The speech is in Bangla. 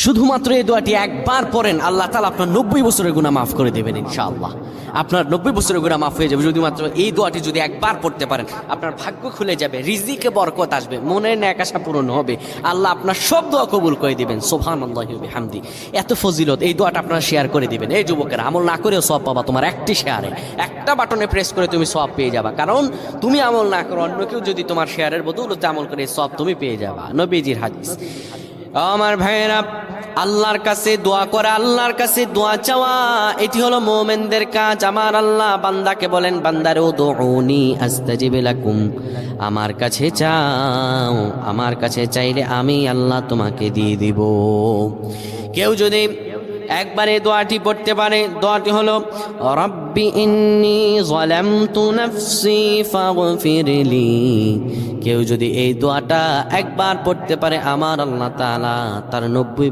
শুধুমাত্র এই দোয়াটি একবার পড়েন, আল্লাহ তাআলা আপনার 90 বছরের গুনাহ মাফ করে দেবেন ইনশাআল্লাহ। আপনার 90 বছরের গুনাহ মাফ হয়ে যাবে শুধুমাত্র এই দোয়াটি যদি একবার পড়তে পারেন। আপনার ভাগ্য খুলে যাবে, রিজিকে বরকত আসবে, মনের ন্যাক আশা পূরণ হবে, আল্লাহ আপনার সব দোয়া কবুল করে দিবেন। সুবহানাল্লাহি ওয়া বিহামদি। এত ফজিলত, এই দোয়াটা আপনারা শেয়ার করে দিবেন। এই যুবকেরা, আমল না করেও সওয়াব পাবা। তোমার একটি শেয়ারে, একটা বাটনে প্রেস করে তুমি সওয়াব পেয়ে যাবা। কারণ তুমি আমল না করো, অন্য কেউ যদি তোমার শেয়ারের বদৌলতে আমল করে, সওয়াব তুমি পেয়ে যাবা। নবীজির হাদিস। আমার ভাইয়েরা, আল্লাহর কাছে দোয়া করা, আল্লাহর কাছে দোয়া চাওয়া, এটি হলো মুমিনদের কাজ। আমার আল্লাহ বান্দাকে বলেন, বান্দারে উদউনি আস্তাজিব লাকুম, আমার কাছে চাও, আমার কাছে চাইলে আমি আল্লাহ তোমাকে দিয়ে দিব। কেউ যদি একবারে দোয়াটি পড়তে পারে, দোয়াটি হলো রব্বি ইন্নী যালামতু নাফসি ফাগফিরলি। কেউ যদি এই দোয়াটা একবার পড়তে পারে, আমার আল্লাহ তাআলা তার 90